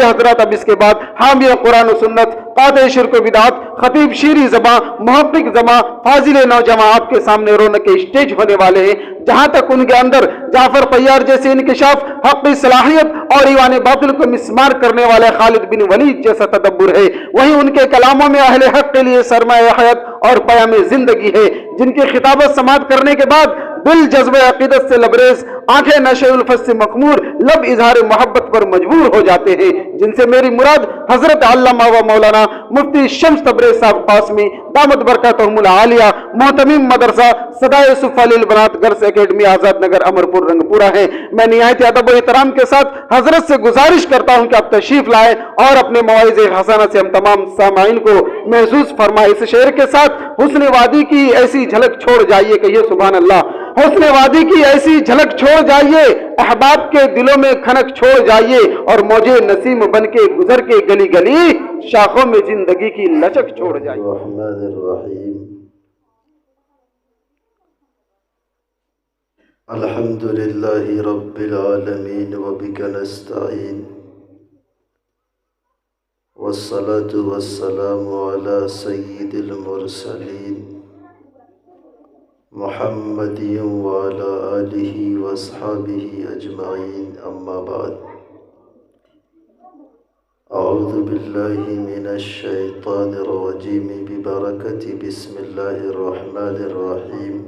آئی حضرات اب اس کے بعد حامی قرآن و سنت، قاطع شرک و بدعت، خطیب شیریں زباں، محقق زباں، فاضل نوجوان آپ کے سامنے رونق اسٹیج ہونے والے ہیں، جہاں تک ان کے اندر جعفر طیار جیسے انکشاف، حق کی صلاحیت اور ایوان باطل کو مسمار کرنے والے خالد بن ولید جیسا تدبر ہے، وہیں ان کے کلاموں میں اہل حق کے لیے سرمایہ حیات اور پیام زندگی ہے، جن کی خطابت سماعت کرنے کے بعد دل جذب عقیدت سے لبریز، آنکھیں نشے الفت سے مخمور، لب اظہار محبت پر مجبور ہو جاتے ہیں، جن سے میری مراد حضرت علامہ و مولانا مفتی شمس تبریز صاحب قاسمی دامت برکاتہم العالیہ، محتمیم مدرسہ صدائے صفہ للبنات گرلز اکیڈمی آزاد نگر امرپور رنگپورہ ہے۔ میں نہایت ادب و احترام کے ساتھ حضرت سے گزارش کرتا ہوں کہ آپ تشریف لائیں اور اپنے مواعظ حسنہ سے ہم تمام سامعین کو محظوظ فرمائے۔ اس شعر کے ساتھ حسن وادی کی ایسی جھلک چھوڑ جائیے، کہیے سبحان اللہ، حسن وادی کی ایسی جھلک چھوڑ جائیے، احباب کے دلوں میں کھنک چھوڑ جائیے، اور موجے نسیم بن کے گزر کے گلی گلی شاخوں میں زندگی کی لچک چھوڑ جائیے۔ الرحمن الرحیم، الحمد للہ رب العالمین وبک نستعین، والصلاة والسلام علی سید المرسلین محمد وعلی آلہ واصحابہ اجمعین، اما بعد، اعوذ باللہ من الشیطان الرجیم ببرکت بسم اللہ الرحمن الرحیم،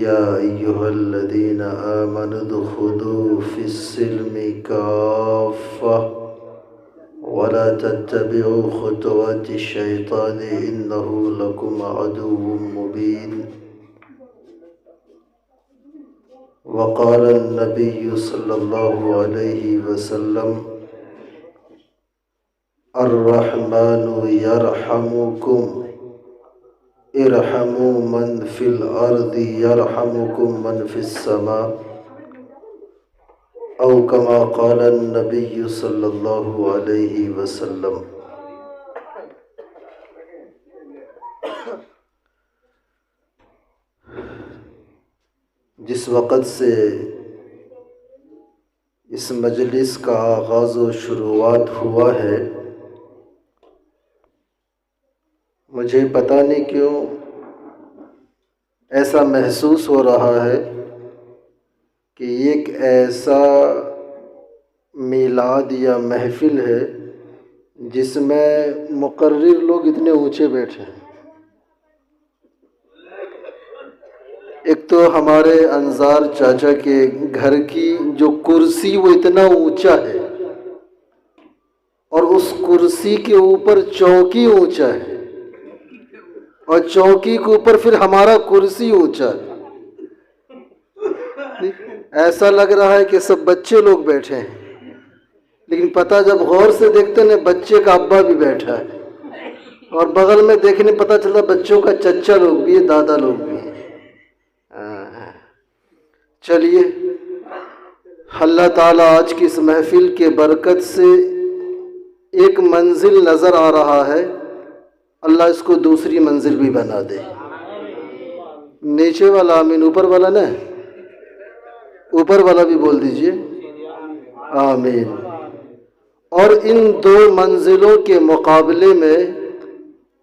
یا ایہا الذین آمنوا ادخلوا فی السلم کافہ ولا تتبعوا خطوات الشیطان انہ لکم عدو مبین، وقال النبی صلی اللہ علیہ وسلم الرحمن یرحمکم ارحموا من فی الارض یرحمکم من فی السماء، او کما قال النبی صلی اللہ علیہ وسلم۔ جس وقت سے اس مجلس کا آغاز و شروعات ہوا ہے، مجھے پتہ نہیں کیوں ایسا محسوس ہو رہا ہے کہ ایک ایسا میلاد یا محفل ہے جس میں مقرر لوگ اتنے اونچے بیٹھے ہیں۔ ایک تو ہمارے انصار چاچا کے گھر کی جو کرسی وہ اتنا اونچا ہے، اور اس کرسی کے اوپر چوکی اونچا ہے، اور چوکی کے اوپر پھر ہمارا کرسی اونچا ہے۔ ایسا لگ رہا ہے کہ سب بچے لوگ بیٹھے ہیں، لیکن پتہ جب غور سے دیکھتے ہیں بچے کا ابا بھی بیٹھا ہے، اور بغل میں دیکھنے پتہ چلتا بچوں کا چچا لوگ بھی ہے، دادا لوگ بھی ہیں۔ چلیے، اللہ تعالیٰ آج کی اس محفل کے برکت سے ایک منزل نظر آ رہا ہے، اللہ اس کو دوسری منزل بھی بنا دے۔ نیچے والا آمین، اوپر والا نا، اوپر والا بھی بول دیجئے آمین۔ اور ان دو منزلوں کے مقابلے میں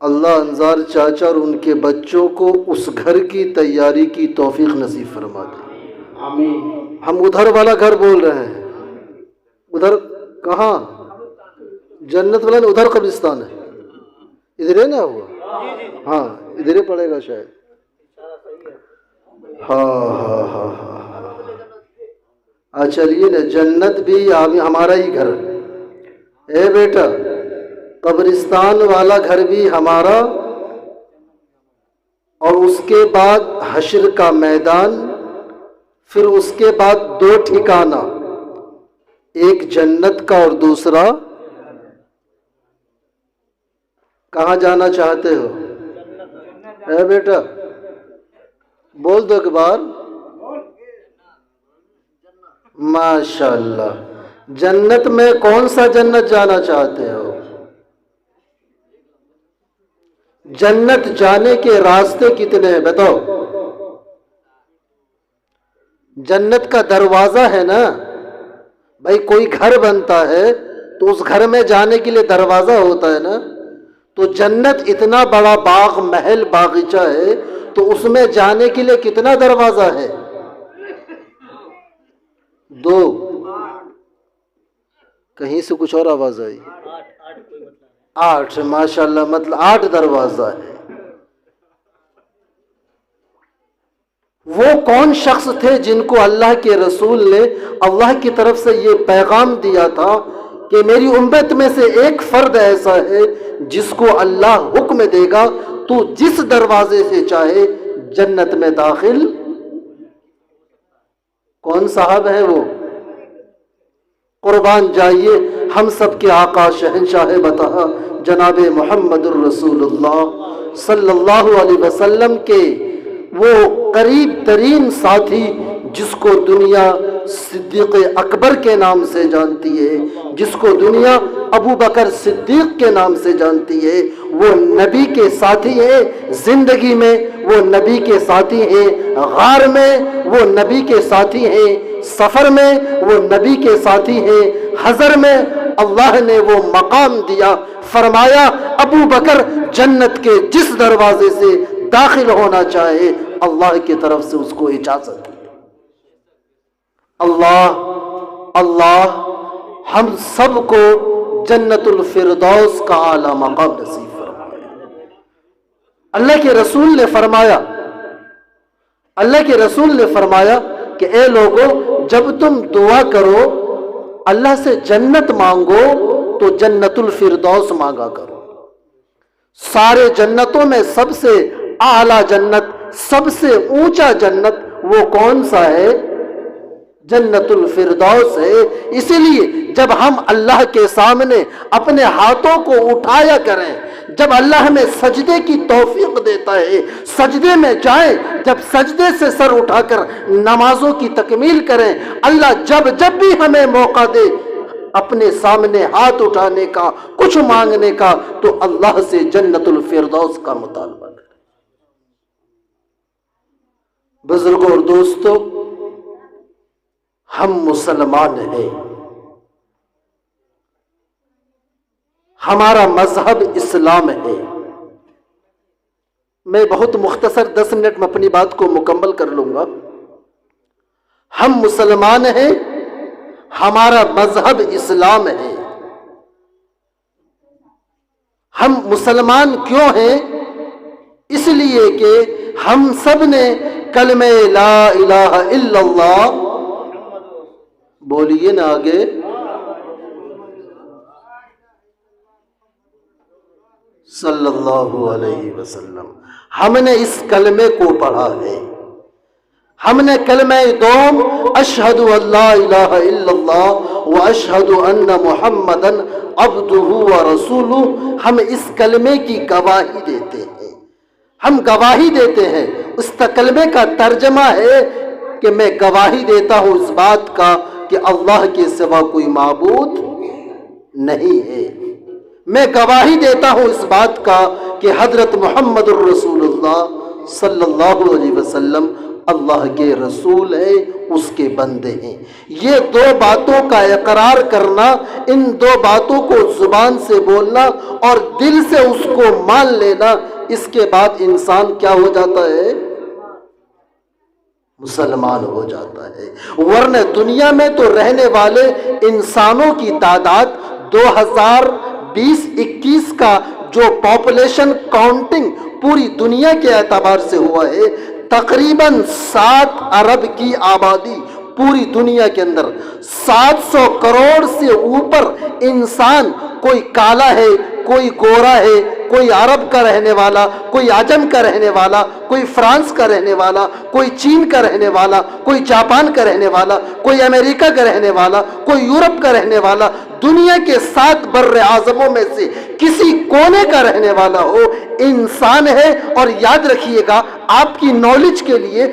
اللہ انصار چاچا اور ان کے بچوں کو اس گھر کی تیاری کی توفیق نصیب فرما دے۔ ہم ادھر والا گھر بول رہے ہیں، ادھر کہاں؟ جنت والا، ادھر قبرستان ہے، ادھر ہے نا ہوا، ہاں ادھر ہی پڑے گا شاید۔ ہاں چلیے نا، جنت بھی ہمارا ہی گھر ہے۔ اے بیٹا، قبرستان والا گھر بھی ہمارا، اور اس کے بعد حشر کا میدان، پھر اس کے بعد دو ٹھکانہ، ایک جنت کا اور دوسرا کہاں جانا چاہتے ہو؟ اے بیٹا بول دو ایک بار، ماشاءاللہ۔ جنت میں کون سا جنت جانا چاہتے ہو؟ جنت جانے کے راستے کتنے ہیں بتاؤ؟ جنت کا دروازہ ہے نا، بھائی کوئی گھر بنتا ہے تو اس گھر میں جانے کے لیے دروازہ ہوتا ہے نا، تو جنت اتنا بڑا باغ، محل، باغیچہ ہے، تو اس میں جانے کے لیے کتنا دروازہ ہے؟ 2۔ کہیں سے کچھ اور آواز آئی؟ 8، ماشاءاللہ، مطلب 8 دروازہ ہے۔ وہ کون شخص تھے جن کو اللہ کے رسول نے اللہ کی طرف سے یہ پیغام دیا تھا کہ میری امت میں سے ایک فرد ایسا ہے جس کو اللہ حکم دے گا تو جس دروازے سے چاہے جنت میں داخل؟ کون صاحب ہے وہ؟ قربان جائیے ہم سب کے آقا شہنشاہ بتا جناب محمد الرسول اللہ صلی اللہ علیہ وسلم کے وہ قریب ترین ساتھی، جس کو دنیا صدیق اکبر کے نام سے جانتی ہے، جس کو دنیا ابو بکر صدیق کے نام سے جانتی ہے، وہ نبی کے ساتھی ہیں زندگی میں، وہ نبی کے ساتھی ہیں غار میں، وہ نبی کے ساتھی ہیں سفر میں، وہ نبی کے ساتھی ہیں حضر میں۔ اللہ نے وہ مقام دیا، فرمایا ابو بکر جنت کے جس دروازے سے داخل ہونا چاہے اللہ کی طرف سے اس کو اجازت ہے۔ اللہ ہم سب کو جنت الفردوس کا اعلیٰ مقام نصیب فرمائے۔ اللہ کے رسول نے فرمایا کہ اے لوگو، جب تم دعا کرو اللہ سے جنت مانگو تو جنت الفردوس مانگا کرو۔ سارے جنتوں میں سب سے اعلیٰ جنت، سب سے اونچا جنت وہ کون سا ہے؟ جنت الفردوس ہے۔ اسی لیے جب ہم اللہ کے سامنے اپنے ہاتھوں کو اٹھایا کریں، جب اللہ ہمیں سجدے کی توفیق دیتا ہے سجدے میں جائیں، جب سجدے سے سر اٹھا کر نمازوں کی تکمیل کریں، اللہ جب بھی ہمیں موقع دے اپنے سامنے ہاتھ اٹھانے کا، کچھ مانگنے کا، تو اللہ سے جنت الفردوس کا مطالبہ کریں۔ بزرگوں اور دوستوں، ہم مسلمان ہیں، ہمارا مذہب اسلام ہے۔ میں بہت مختصر 10 منٹ میں اپنی بات کو مکمل کر لوں گا۔ ہم مسلمان ہیں، ہمارا مذہب اسلام ہے۔ ہم مسلمان کیوں ہیں؟ اس لیے کہ ہم سب نے کلمہ لا الہ الا اللہ، بولیے نا آگے، صلی اللہ علیہ وسلم، ہم نے اس کلمے کو پڑھا ہے۔ ہم نے کلمہ دوم اشہد ان لا الہ الا اللہ و اشہد ان محمدن عبدہ و رسولہ، ہم اس کلمے کی گواہی دیتے ہیں۔ ہم گواہی دیتے ہیں، اس کلمے کا ترجمہ ہے کہ میں گواہی دیتا ہوں اس بات کا کہ اللہ کے سوا کوئی معبود نہیں ہے۔ میں گواہی دیتا ہوں اس بات کا کہ حضرت محمد الرسول اللہ صلی اللہ علیہ وسلم اللہ کے رسول ہیں، اس کے بندے ہیں۔ یہ 2 باتوں کا اقرار کرنا، ان 2 باتوں کو زبان سے بولنا اور دل سے اس کو مان لینا، اس کے بعد انسان کیا ہو جاتا ہے؟ مسلمان ہو جاتا ہے۔ ورنہ دنیا میں تو رہنے والے انسانوں کی تعداد 2020-21 کا جو پاپولیشن کاؤنٹنگ پوری دنیا کے اعتبار سے ہوا ہے، تقریباً 7 ارب کی آبادی پوری دنیا کے اندر، 700 کروڑ سے اوپر انسان، کوئی کالا ہے، کوئی گورا ہے، کوئی عرب کا رہنے والا، کوئی عجم کا رہنے والا، کوئی فرانس کا رہنے والا، کوئی چین کا رہنے والا، کوئی جاپان کا رہنے والا، کوئی امریکہ کا رہنے والا، کوئی یورپ کا رہنے والا، دنیا کے 7 بر اعظموں میں سے کسی کونے کا رہنے والا ہو، انسان ہے۔ اور یاد رکھیے گا، آپ کی نالج کے لیے،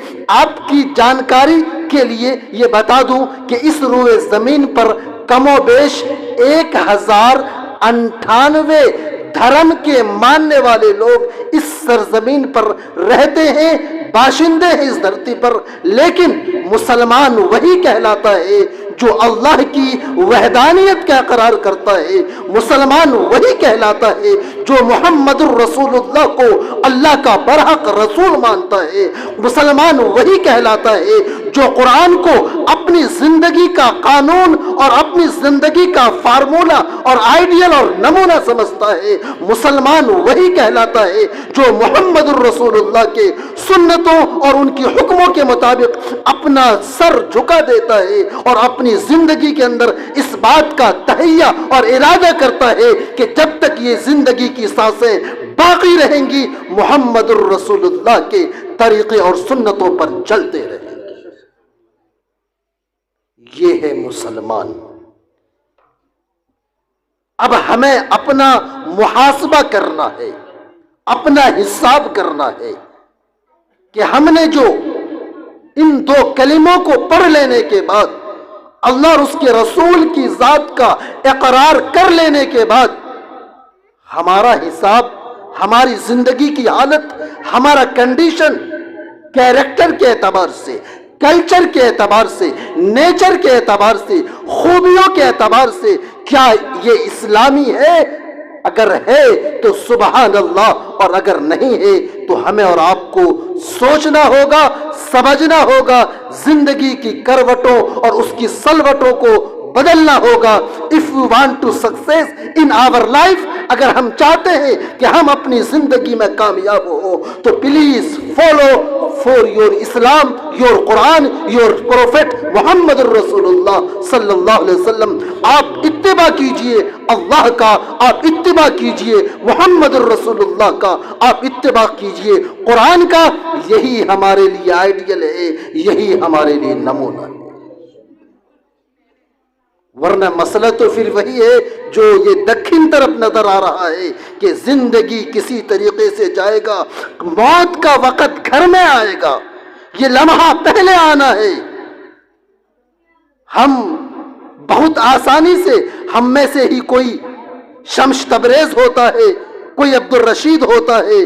آپ کی جانکاری کے لیے یہ بتا دوں کہ اس روئے زمین پر کم و بیش 1098 دھرم کے ماننے والے لوگ اس سرزمین پر رہتے ہیں، باشندے ہیں اس دھرتی پر، لیکن مسلمان وہی کہلاتا ہے جو اللہ کی وحدانیت کا اقرار کرتا ہے، مسلمان وہی کہلاتا ہے جو محمد الرسول اللہ کو اللہ کا برحق رسول مانتا ہے، مسلمان وہی کہلاتا ہے جو قرآن کو اپنی زندگی کا قانون اور اپنی زندگی کا فارمولہ اور آئیڈیل اور نمونہ سمجھتا ہے، مسلمان وہی کہلاتا ہے جو محمد الرسول اللہ کے سنتوں اور ان کی حکموں کے مطابق اپنا سر جھکا دیتا ہے اور اپنی زندگی کے اندر اس بات کا تہیہ اور ارادہ کرتا ہے کہ جب تک یہ زندگی کی سانسیں باقی رہیں گی محمد الرسول اللہ کے طریقے اور سنتوں پر چلتے رہیں گے۔ یہ ہے مسلمان۔ اب ہمیں اپنا محاسبہ کرنا ہے، اپنا حساب کرنا ہے کہ ہم نے جو ان دو کلموں کو پڑھ لینے کے بعد، اللہ اور اس کے رسول کی ذات کا اقرار کر لینے کے بعد، ہمارا حساب، ہماری زندگی کی حالت، ہمارا کنڈیشن، کیریکٹر کے اعتبار سے، کلچر کے اعتبار سے، نیچر کے اعتبار سے، خوبیوں کے اعتبار سے کیا یہ اسلامی ہے؟ اگر ہے تو سبحان اللہ، اور اگر نہیں ہے تو ہمیں اور آپ کو سوچنا ہوگا، سمجھنا ہوگا، زندگی کی کروٹوں اور اس کی سلوٹوں کو بدلنا ہوگا۔ if we want to success in our life، اگر ہم چاہتے ہیں کہ ہم اپنی زندگی میں کامیاب ہو تو پلیز فالو فور یور اسلام، یور قرآن، یور پروفیٹ محمد الرسول اللہ صلی اللہ علیہ وسلم۔ آپ اتباع کیجئے اللہ کا، آپ اتباع کیجئے محمد الرسول اللہ کا، آپ اتباع کیجئے قرآن کا۔ یہی ہمارے لیے آئیڈیل ہے، یہی ہمارے لیے نمونہ ہے۔ ورنہ مسئلہ تو پھر وہی ہے جو یہ دکھن طرف نظر آ رہا ہے کہ زندگی کسی طریقے سے جائے گا، موت کا وقت گھر میں آئے گا، یہ لمحہ پہلے آنا ہے۔ ہم بہت آسانی سے، ہم میں سے ہی کوئی شمس تبریز ہوتا ہے، کوئی عبدالرشید ہوتا ہے،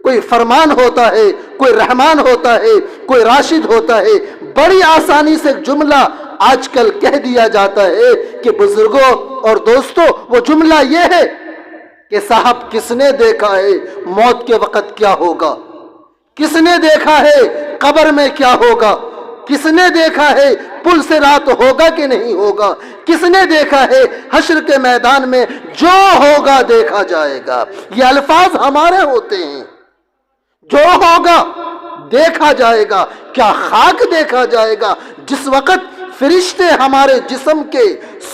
کوئی فرمان ہوتا ہے، کوئی رحمان ہوتا ہے، کوئی راشد ہوتا ہے، بڑی آسانی سے جملہ آج کل کہہ دیا جاتا ہے کہ بزرگوں اور دوستوں وہ جملہ یہ ہے کہ صاحب کس نے دیکھا ہے موت کے وقت کیا ہوگا، کس نے دیکھا ہے قبر میں کیا ہوگا، کس نے دیکھا ہے پل سے رات ہوگا کہ نہیں ہوگا، کس نے دیکھا ہے حشر کے میدان میں جو ہوگا دیکھا جائے گا۔ یہ الفاظ ہمارے ہوتے ہیں، جو ہوگا دیکھا جائے گا۔ کیا خاک دیکھا جائے گا جس وقت فرشتے ہمارے جسم کے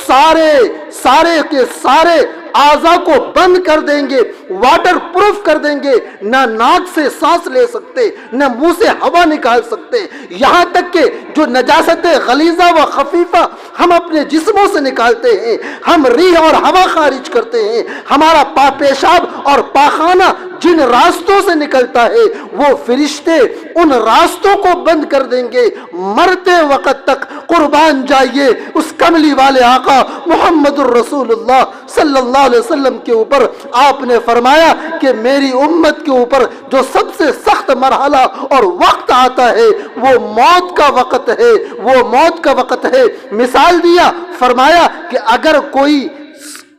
سارے کے سارے اعضاء کو بند کر دیں گے، واٹر پروف کر دیں گے، نہ ناک سے سانس لے سکتے، نہ منہ سے ہوا نکال سکتے، یہاں تک کہ جو نجاست غلیظہ و خفیفہ ہم اپنے جسموں سے نکالتے ہیں، ہم ریح اور ہوا خارج کرتے ہیں، ہمارا پیشاب اور پاخانہ جن راستوں سے نکلتا ہے وہ فرشتے ان راستوں کو بند کر دیں گے۔ مرتے وقت تک قربان جائیے اس کملی والے آقا محمد الرسول اللہ صلی اللہ علیہ وسلم کے اوپر۔ آپ نے فرمایا کہ میری امت کے اوپر جو سب سے سخت مرحلہ اور وقت آتا ہے وہ موت کا وقت ہے، وہ موت کا وقت ہے۔ مثال دیا، فرمایا کہ اگر کوئی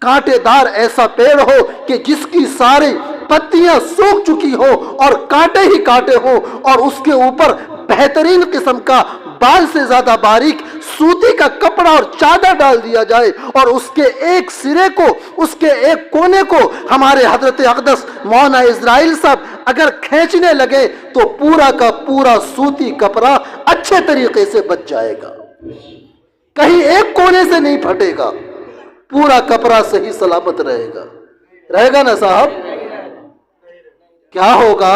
کانٹے دار ایسا پیڑ ہو کہ جس کی ساری پتیاں سوکھ چکی ہو اور کانٹے ہی کانٹے ہوں، اور اس کے اوپر بہترین قسم کا بال سے زیادہ باریک سوتی کا کپڑا اور چادر ڈال دیا جائے اور اس کے ایک سرے کو، اس کے ایک کونے کو ہمارے حضرت اقدس مولانا اسرائیل صاحب اگر کھینچنے لگے تو پورا کا پورا سوتی کپڑا اچھے طریقے سے بچ جائے گا، کہیں ایک کونے سے نہیں پھٹے گا، پورا کپڑا صحیح سلامت رہے گا نا صاحب؟ کیا ہوگا؟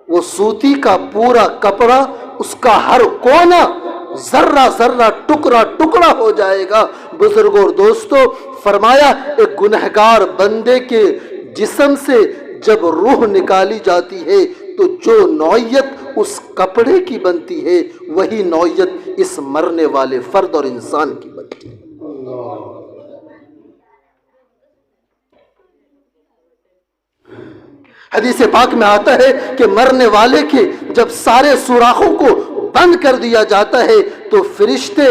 وہ سوتی کا پورا کپڑا، اس کا ہر کونا ذرہ ذرہ ٹکڑا ٹکڑا ہو جائے گا۔ بزرگوں اور دوستوں، فرمایا ایک گنہگار بندے کے جسم سے جب روح نکالی جاتی ہے تو جو نوعیت اس کپڑے کی بنتی ہے وہی نوعیت اس مرنے والے فرد اور انسان کی بنتی ہے۔ حدیث پاک میں آتا ہے کہ مرنے والے کے جب سارے سوراخوں کو بند کر دیا جاتا ہے تو فرشتے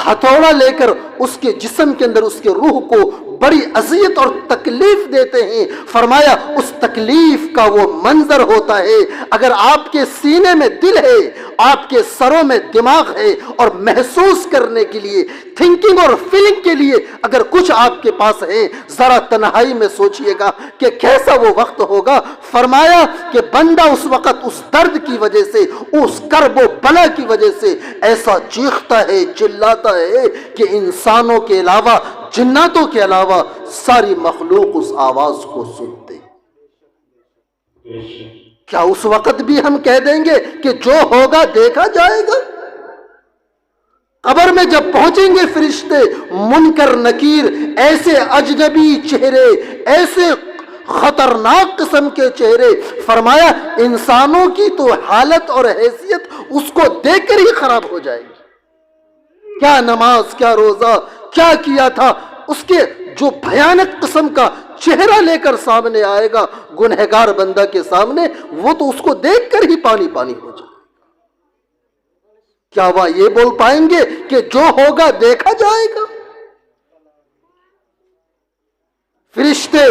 ہتھوڑا لے کر اس کے جسم کے اندر اس کے روح کو بڑی اذیت اور تکلیف دیتے ہیں۔ فرمایا اس تکلیف کا وہ منظر ہوتا ہے، اگر آپ کے سینے میں دل ہے، آپ کے سروں میں دماغ ہے، اور محسوس کرنے کے لیے، تھنکنگ اور فیلنگ کے لیے اگر کچھ آپ کے پاس ہے، ذرا تنہائی میں سوچئے گا کہ کیسا وہ وقت ہوگا۔ فرمایا کہ بندہ اس وقت اس درد کی وجہ سے، اس کرب و بلا کی وجہ سے ایسا چیختا ہے، چلاتا ہے کہ انسانوں کے علاوہ، جناتوں کے علاوہ ساری مخلوق اس آواز کو سنتے۔ کیا اس وقت بھی ہم کہہ دیں گے کہ جو ہوگا دیکھا جائے گا؟ قبر میں جب پہنچیں گے فرشتے منکر نکیر، ایسے اجنبی چہرے، ایسے خطرناک قسم کے چہرے، فرمایا انسانوں کی تو حالت اور حیثیت اس کو دیکھ کر ہی خراب ہو جائے گی۔ کیا نماز، کیا روزہ، کیا کیا تھا، اس کے جو بھیانک قسم کا چہرہ لے کر سامنے آئے گا گنہگار بندہ کے سامنے، وہ تو اس کو دیکھ کر ہی پانی پانی ہو جائے۔ کیا وہ یہ بول پائیں گے کہ جو ہوگا دیکھا جائے گا؟ فرشتے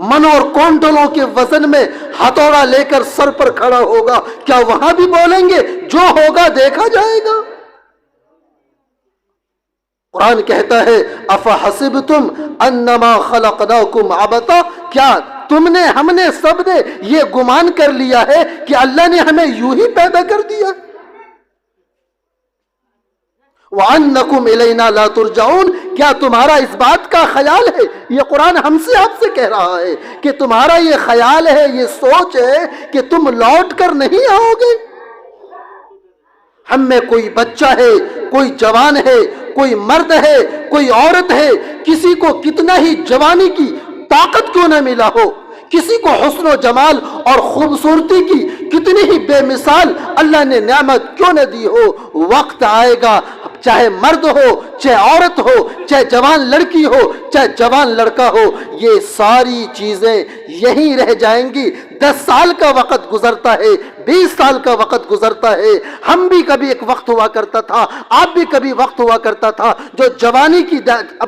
من اور کونٹلوں کے وزن میں ہتھوڑا لے کر سر پر کھڑا ہوگا، کیا وہاں بھی بولیں گے جو ہوگا دیکھا جائے گا؟ قرآن کہتا ہے افحسبتم انما خلقناکم عبثا، کیا ہم نے سب نے یہ گمان کر لیا ہے کہ اللہ نے ہمیں یوں ہی پیدا کر دیا؟ وَأَنَّكُمْ إِلَيْنَا لَا تُرْجَعُونَ، کیا تمہارا اس بات کا خیال ہے، یہ قرآن ہم سے آپ سے کہہ رہا ہے کہ تمہارا یہ خیال ہے، یہ سوچ ہے کہ تم لوٹ کر نہیں آؤ گے؟ ہم میں کوئی بچہ ہے، کوئی جوان ہے، کوئی مرد ہے، کوئی عورت ہے، کسی کو کتنا ہی جوانی کی طاقت کیوں نہ ملا ہو، کسی کو حسن و جمال اور خوبصورتی کی کتنی ہی بے مثال اللہ نے نعمت کیوں نہ دی ہو، وقت آئے گا، چاہے مرد ہو، چاہے عورت ہو، چاہے جوان لڑکی ہو، چاہے جوان لڑکا ہو، یہ ساری چیزیں یہیں رہ جائیں گی۔ 10 سال کا وقت گزرتا ہے، 20 سال کا وقت گزرتا ہے، ہم بھی کبھی ایک وقت ہوا کرتا تھا، آپ بھی کبھی وقت ہوا کرتا تھا جو جوانی کی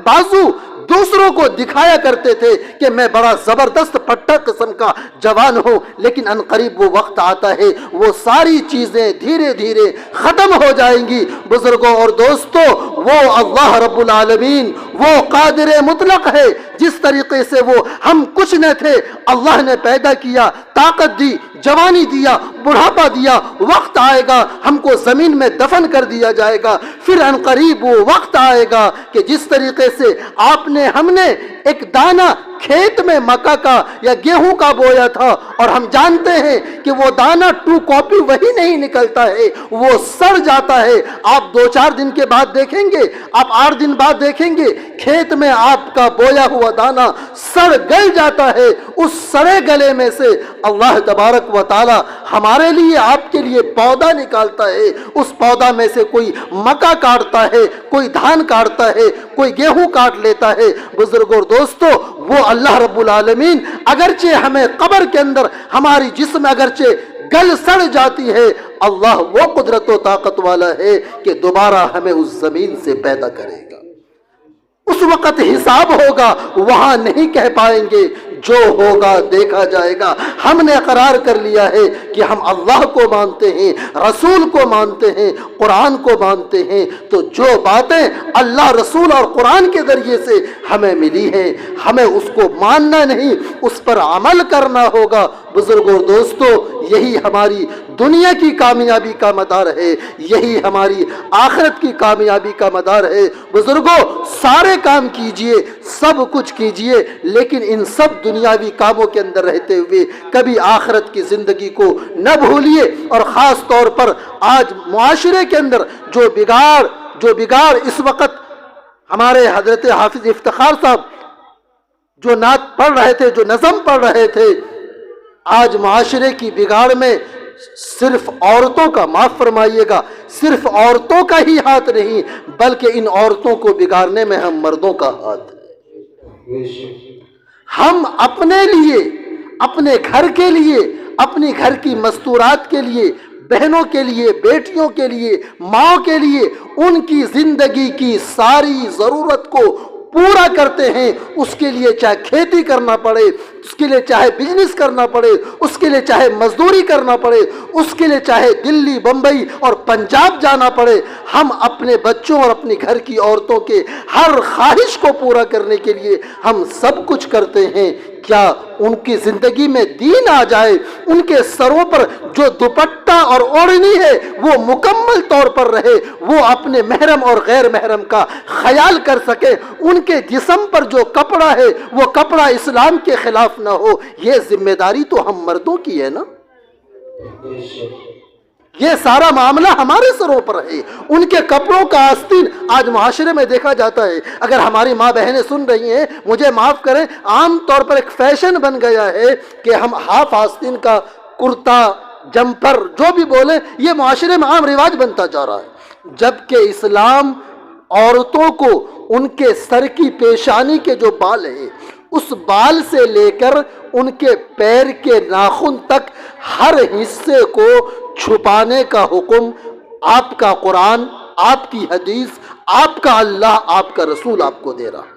بازو دوسروں کو دکھایا کرتے تھے کہ میں بڑا زبردست پٹھا قسم کا جوان ہوں، لیکن عنقریب وہ وقت آتا ہے وہ ساری چیزیں دھیرے دھیرے ختم ہو جائیں گی۔ بزرگوں اور دوستوں، وہ اللہ رب العالمین وہ قادر مطلق ہے، جس طریقے سے وہ ہم کچھ نہ تھے، اللہ نے پیدا کیا، طاقت دی، جوانی دیا، بڑھاپا دیا، وقت آئے گا ہم کو زمین میں دفن کر دیا جائے گا۔ پھر عنقریب وہ وقت آئے گا کہ جس طریقے سے ہم نے ایک دانہ کھیت میں مکا کا یا گیہوں کا بویا تھا، اور ہم جانتے ہیں کہ وہ دانہ 2 کاپی وہی نہیں نکلتا ہے، وہ سڑ جاتا ہے۔ آپ 2-4 دن کے بعد دیکھیں گے، آپ 8 دن بعد دیکھیں گے، کھیت میں آپ کا بویا ہوا دانہ سڑ گل جاتا ہے۔ اس سڑے گلے میں سے اللہ تبارک و تعالی ہمارے لیے، آپ کے لیے پودا نکالتا ہے، اس پودا میں سے کوئی مکا کاٹتا ہے، کوئی دھان کاٹتا ہے، کوئی گیہوں کاٹ لیتا ہے۔ بزرگوں اور دوستوں، وہ اللہ رب العالمین اگرچہ ہمیں قبر کے اندر ہماری جسم اگرچہ گل سڑ جاتی ہے، اللہ وہ قدرت و طاقت والا ہے کہ دوبارہ ہمیں اس زمین سے پیدا کرے گا۔ اس وقت حساب ہوگا، وہاں نہیں کہہ پائیں گے جو ہوگا دیکھا جائے گا۔ ہم نے قرار کر لیا ہے کہ ہم اللہ کو مانتے ہیں، رسول کو مانتے ہیں، قرآن کو مانتے ہیں، تو جو باتیں اللہ، رسول اور قرآن کے ذریعے سے ہمیں ملی ہیں، ہمیں اس کو ماننا نہیں، اس پر عمل کرنا ہوگا۔ بزرگوں اور دوستوں، یہی ہماری دنیا کی کامیابی کا مدار ہے، یہی ہماری آخرت کی کامیابی کا مدار ہے۔ بزرگوں، سارے کام کیجئے، سب کچھ کیجئے، لیکن ان سب دنیاوی کاموں کے اندر رہتے ہوئے کبھی آخرت کی زندگی کو نہ بھولیے۔ اور خاص طور پر آج معاشرے کے اندر جو بگاڑ اس وقت ہمارے حضرت حافظ افتخار صاحب جو نعت پڑھ رہے تھے، جو نظم پڑھ رہے تھے، آج معاشرے کی بگاڑ میں صرف عورتوں کا، معاف فرمائیے گا، صرف عورتوں کا ہی ہاتھ نہیں، بلکہ ان عورتوں کو بگاڑنے میں ہم مردوں کا ہاتھ ہے۔ ہم اپنے لیے، اپنے گھر کے لیے، اپنی گھر کی مستورات کے لیے بہنوں کے لیے، بیٹیوں کے لیے، ماں کے لیے ان کی زندگی کی ساری ضرورت کو پورا کرتے ہیں، اس کے لیے چاہے کھیتی کرنا پڑے، اس کے لیے چاہے بزنس کرنا پڑے، اس کے لیے چاہے مزدوری کرنا پڑے، اس کے لیے چاہے دلی، بمبئی اور پنجاب جانا پڑے، ہم اپنے بچوں اور اپنی گھر کی عورتوں کے ہر خواہش کو پورا کرنے کے لیے ہم سب کچھ کرتے ہیں۔ کیا ان کی زندگی میں دین آ جائے، ان کے سروں پر جو دوپٹہ اور اوڑھنی ہے وہ مکمل طور پر رہے، وہ اپنے محرم اور غیر محرم کا خیال کر سکے، ان کے جسم پر جو کپڑا ہے وہ کپڑا اسلام کے خلاف نہ ہو، یہ ذمہ داری تو ہم مردوں کی ہے نا۔ یہ سارا معاملہ ہمارے سروں پر ہے۔ ان کے کپڑوں کا آستین آج معاشرے میں دیکھا جاتا ہے۔ اگر ہماری ماں بہنیں سن رہی ہیں، مجھے معاف کریں، عام طور پر ایک فیشن بن گیا ہے کہ ہم ہاف آستین کا کرتا، جمپر، جو بھی بولیں، یہ معاشرے میں عام رواج بنتا جا رہا ہے، جبکہ اسلام عورتوں کو ان کے سر کی پیشانی کے جو بال ہیں، اس بال سے لے کر ان کے پیر کے ناخن تک ہر حصے کو چھپانے کا حکم آپ کا قرآن، آپ کی حدیث، آپ کا اللہ، آپ کا رسول آپ کو دے رہا ہے۔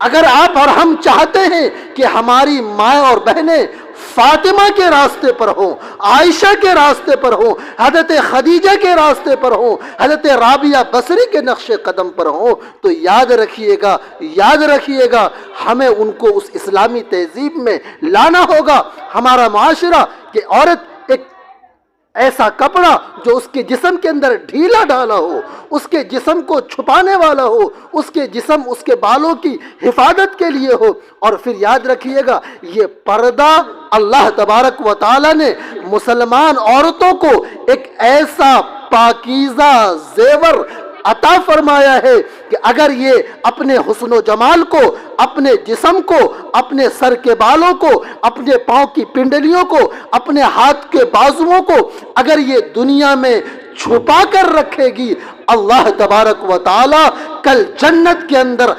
اگر آپ اور ہم چاہتے ہیں کہ ہماری ماں اور بہنیں فاطمہ کے راستے پر ہوں، عائشہ کے راستے پر ہوں، حضرت خدیجہ کے راستے پر ہوں، حضرت رابعہ بصری کے نقش قدم پر ہوں، تو یاد رکھیے گا ہمیں ان کو اس اسلامی تہذیب میں لانا ہوگا۔ ہمارا معاشرہ کہ عورت ایک ایسا کپڑا جو اس کے جسم کے اندر ڈھیلا ڈالا ہو، اس کے جسم کو چھپانے والا ہو، اس کے جسم، اس کے بالوں کی حفاظت کے لیے ہو۔ اور پھر یاد رکھیے گا یہ پردہ اللہ تبارک و تعالی نے مسلمان عورتوں کو ایک ایسا پاکیزہ زیور عطا فرمایا ہے کہ اگر یہ اپنے حسن و جمال کو، اپنے جسم کو، اپنے سر کے بالوں کو، اپنے پاؤں کی پنڈلیوں کو، اپنے ہاتھ کے بازوؤں کو اگر یہ دنیا میں چھپا کر رکھے گی، اللہ تبارک و تعالی کل جنت کے اندر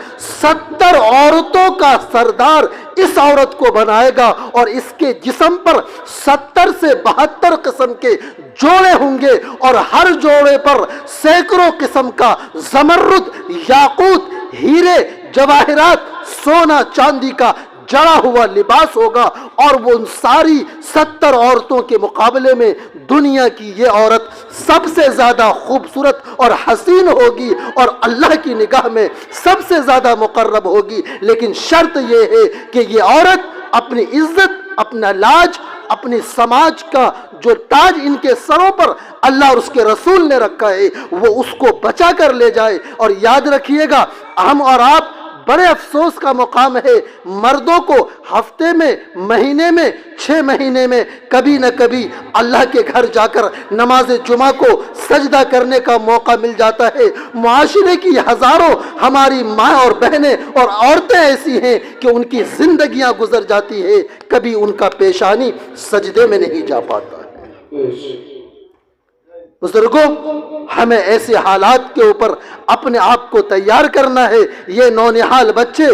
70 عورتوں کا سردار اس عورت کو بنائے گا، اور اس کے جسم پر 70 سے 72 قسم کے جوڑے ہوں گے، اور ہر جوڑے پر سینکڑوں قسم کا زمرد، یاقوت، ہیرے، جواہرات، سونا چاندی کا جڑا ہوا لباس ہوگا، اور وہ ان ساری 70 عورتوں کے مقابلے میں دنیا کی یہ عورت سب سے زیادہ خوبصورت اور حسین ہوگی، اور اللہ کی نگاہ میں سب سے زیادہ مقرب ہوگی۔ لیکن شرط یہ ہے کہ یہ عورت اپنی عزت، اپنا لاج، اپنی سماج کا جو تاج ان کے سروں پر اللہ اور اس کے رسول نے رکھا ہے وہ اس کو بچا کر لے جائے۔ اور یاد رکھیے گا ہم اور آپ، بڑے افسوس کا مقام ہے، مردوں کو ہفتے میں، مہینے میں، 6 مہینے میں کبھی نہ کبھی اللہ کے گھر جا کر نماز جمعہ کو سجدہ کرنے کا موقع مل جاتا ہے۔ معاشرے کی ہزاروں ہماری ماں اور بہنیں اور عورتیں ایسی ہیں کہ ان کی زندگیاں گزر جاتی ہے، کبھی ان کا پیشانی سجدے میں نہیں جا پاتا ہے۔ بزرگوں، ہمیں ایسے حالات کے اوپر اپنے آپ کو تیار کرنا ہے۔ یہ نونہال بچے،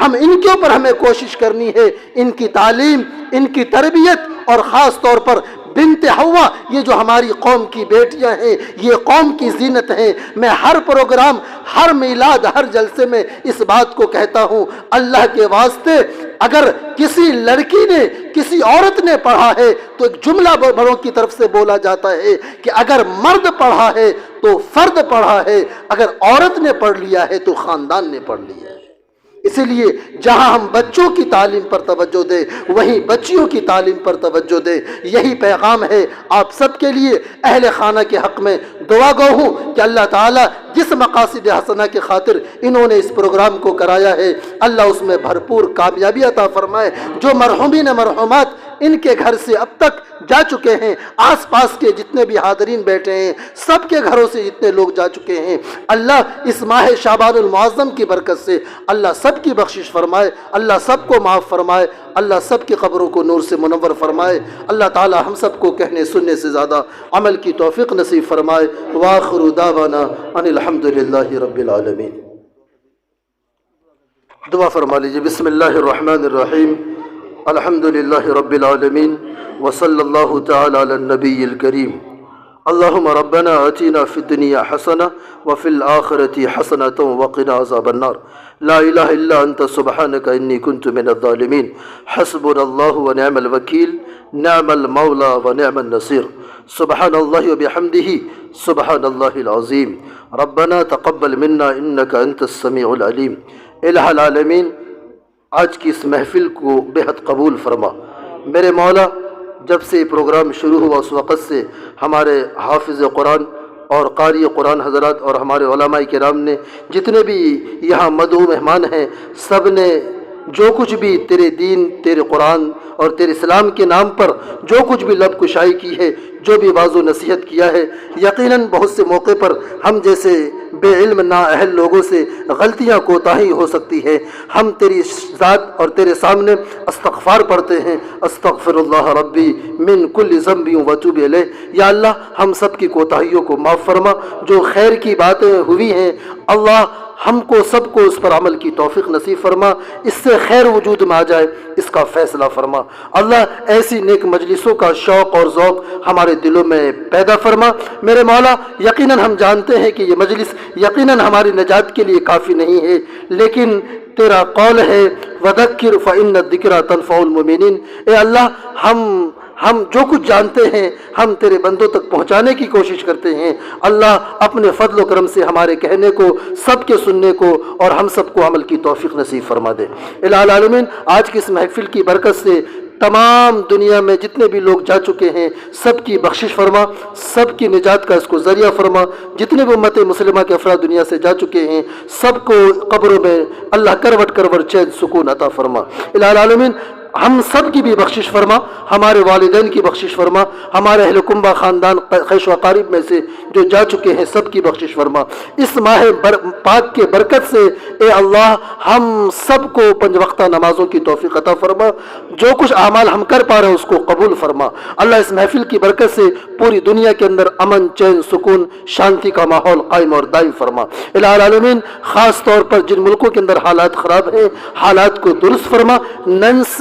ہم ان کے اوپر ہمیں کوشش کرنی ہے، ان کی تعلیم، ان کی تربیت، اور خاص طور پر بنت حوا، یہ جو ہماری قوم کی بیٹیاں ہیں، یہ قوم کی زینت ہیں۔ میں ہر پروگرام، ہر میلاد، ہر جلسے میں اس بات کو کہتا ہوں، اللہ کے واسطے اگر کسی لڑکی نے، کسی عورت نے پڑھا ہے تو ایک جملہ بڑوں کی طرف سے بولا جاتا ہے کہ اگر مرد پڑھا ہے تو فرد پڑھا ہے، اگر عورت نے پڑھ لیا ہے تو خاندان نے پڑھ لیا ہے۔ اسی لیے جہاں ہم بچوں کی تعلیم پر توجہ دیں، وہیں بچیوں کی تعلیم پر توجہ دیں۔ یہی پیغام ہے آپ سب کے لیے۔ اہل خانہ کے حق میں دعا گو ہوں کہ اللہ تعالیٰ جس مقاصد حسنہ کے خاطر انہوں نے اس پروگرام کو کرایا ہے، اللہ اس میں بھرپور کامیابی عطا فرمائے۔ جو مرحومین مرحومات ان کے گھر سے اب تک جا چکے ہیں، آس پاس کے جتنے بھی حاضرین بیٹھے ہیں، سب کے گھروں سے جتنے لوگ جا چکے ہیں، اللہ اس ماہ شعبان المعظم کی برکت سے اللہ سب کی بخشش فرمائے، اللہ سب کو معاف فرمائے، اللہ سب کی قبروں کو نور سے منور فرمائے۔ اللہ تعالی ہم سب کو کہنے سننے سے زیادہ عمل کی توفیق نصیب فرمائے۔ وآخر دعوانا ان الحمدللہ رب العالمین۔ دعا فرما لیجیے۔ بسم اللہ الرحمن الرحیم۔ الحمدللہ رب العالمین وصلی اللہ تعالی علی النبی الکریم اللہم ربنا آتنا فی الدنیا حسنہ وفی الآخرۃ حسنۃ وقنا عذاب النار لا الہ الا انت سبحانک انی کنت من الظالمین حسبنا اللہ ونعم الوکیل نعم المولا ونعم النصیر سبحان اللہ وبحمدہ سبحان اللہ العظیم ربنا تقبل منا انک انت السمیع العلیم۔ الہ العالمین، آج کی اس محفل کو بہت قبول فرما۔ میرے مولا، جب سے یہ پروگرام شروع ہوا اس وقت سے ہمارے حافظ قرآن اور قاری قرآن حضرات اور ہمارے علماء کرام نے، جتنے بھی یہاں مدعو مہمان ہیں، سب نے جو کچھ بھی تیرے دین، تیرے قرآن اور تیرے اسلام کے نام پر جو کچھ بھی لب کشائی کی ہے، جو بھی واضح و نصیحت کیا ہے، یقیناً بہت سے موقع پر ہم جیسے بے علم نااہل لوگوں سے غلطیاں کوتاہی ہو سکتی ہے۔ ہم تیری ذات اور تیرے سامنے استغفار پڑھتے ہیں، استغفر اللہ ربی من کل ذنب واتوب الیہ۔ یا اللہ، ہم سب کی کوتاہیوں کو معاف فرما۔ جو خیر کی باتیں ہوئی ہیں اللہ، ہم کو سب کو اس پر عمل کی توفیق نصیب فرما، اس سے خیر وجود میں آ جائے اس کا فیصلہ فرما۔ اللہ، ایسی نیک مجلسوں کا شوق اور ذوق ہمارے دلوں میں پیدا فرما۔ میرے مولا، یقیناً ہم جانتے ہیں کہ یہ مجلس یقیناً ہماری نجات کے لیے کافی نہیں ہے، لیکن تیرا قول ہے وَذَكِّرْ فَإِنَّ الذِّكْرَىٰ تَنفَعُ الْمُؤْمِنِينَ۔ اے اللہ، ہم جو کچھ جانتے ہیں ہم تیرے بندوں تک پہنچانے کی کوشش کرتے ہیں۔ اللہ، اپنے فضل و کرم سے ہمارے کہنے کو، سب کے سننے کو اور ہم سب کو عمل کی توفیق نصیب فرما دے۔ الہ العالمین، آج کی اس محفل کی برکت سے تمام دنیا میں جتنے بھی لوگ جا چکے ہیں سب کی بخشش فرما، سب کی نجات کا اس کو ذریعہ فرما۔ جتنے بھی امت مسلمہ کے افراد دنیا سے جا چکے ہیں سب کو قبروں میں اللہ کروٹ کروٹ چین سکون عطا فرما۔ الہ العالمین، ہم سب کی بھی بخشش فرما، ہمارے والدین کی بخشش فرما، ہمارے اہل کنبہ خاندان خیش و اقارب میں سے جو جا چکے ہیں سب کی بخشش فرما۔ اس ماہ پاک کے برکت سے اے اللہ ہم سب کو 5 وقتہ نمازوں کی توفیق عطا فرما۔ جو کچھ اعمال ہم کر پا رہے ہیں اس کو قبول فرما۔ اللہ، اس محفل کی برکت سے پوری دنیا کے اندر امن، چین، سکون، شانتی کا ماحول قائم اور دائم فرما۔ الہ العالمین، خاص طور پر جن ملکوں کے اندر حالات خراب ہیں حالات کو درست فرما،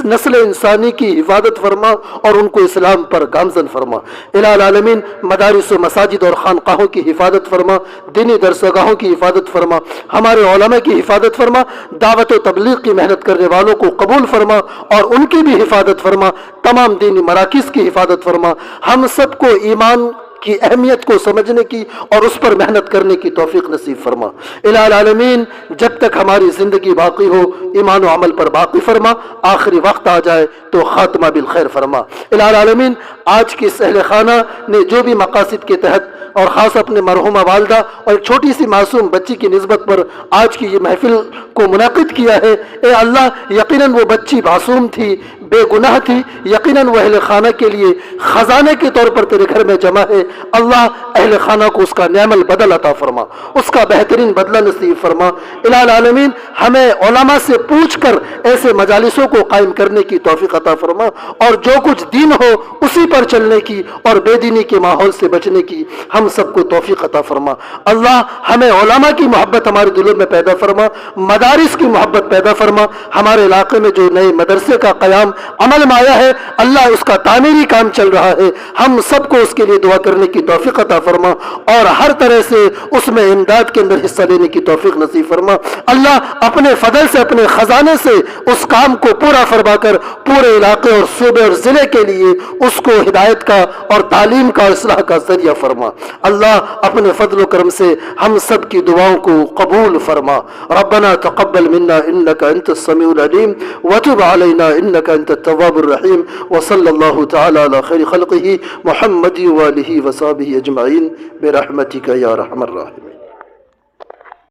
نسل انسانی کی حفاظت فرما اور ان کو اسلام پر گامزن فرما۔ الہ العالمین، مدارس و مساجد اور خانقاہوں کی حفاظت فرما، دینی درسگاہوں کی حفاظت فرما، ہمارے علماء کی حفاظت فرما، دعوت و تبلیغ کی محنت کرنے والوں کو قبول فرما اور ان کی بھی حفاظت فرما، تمام دینی مراکز کی حفاظت فرما۔ ہم سب کو ایمان کی اہمیت کو سمجھنے کی اور اس پر محنت کرنے کی توفیق نصیب فرما۔ الہ العالمین، جب تک ہماری زندگی باقی ہو ایمان و عمل پر باقی فرما، آخری وقت آ جائے تو خاتمہ بالخیر فرما۔ الہ العالمین، آج کی اس اہل خانہ نے جو بھی مقاصد کے تحت اور خاص اپنے مرحومہ والدہ اور ایک چھوٹی سی معصوم بچی کی نسبت پر آج کی یہ محفل کو منعقد کیا ہے، اے اللہ، یقیناً وہ بچی معصوم تھی، بے گناہ تھی، یقیناً وہ اہل خانہ کے لیے خزانے کے طور پر تیرے گھر میں جمع ہے۔ اللہ، اہل خانہ کو اس کا نعم البدل عطا فرما، اس کا بہترین بدلہ نصیب فرما۔ الہ العالمین، ہمیں علماء سے پوچھ کر ایسے مجالسوں کو قائم کرنے کی توفیق عطا فرما اور جو کچھ دین ہو اسی پر چلنے کی اور بے دینی کے ماحول سے بچنے کی ہم سب کو توفیق عطا فرما۔ اللہ، ہمیں علماء کی محبت ہمارے دلوں میں پیدا فرما، مدارس کی محبت پیدا فرما۔ ہمارے علاقے میں جو نئے مدرسے کا قیام عمل میں آیا ہے اللہ، اس کا تعمیری کام چل رہا ہے، ہم سب کو اس کے لیے دعا کرنے کی توفیق عطا فرما اور ہر طرح سے اس میں امداد کے اندر حصہ لینے کی توفیق نصیب فرما۔ اللہ، اپنے فضل سے، اپنے خزانے سے اس کام کو پورا فرما کر پورے علاقے اور صوبے اور ضلع کے لیے اس کو ہدایت کا اور تعلیم کا اصلاح کا ذریعہ فرما۔ اللہ، اپنے فضل و کرم سے ہم سب کی دعاؤں کو قبول فرما۔ ربنا تقبل منا انك انت السميع العليم وتب علينا انك انت التواب الرحيم وصلى الله تعالى على خير خلقه محمد وآله وصحبه اجمعين برحمتك يا ارحم الراحمين۔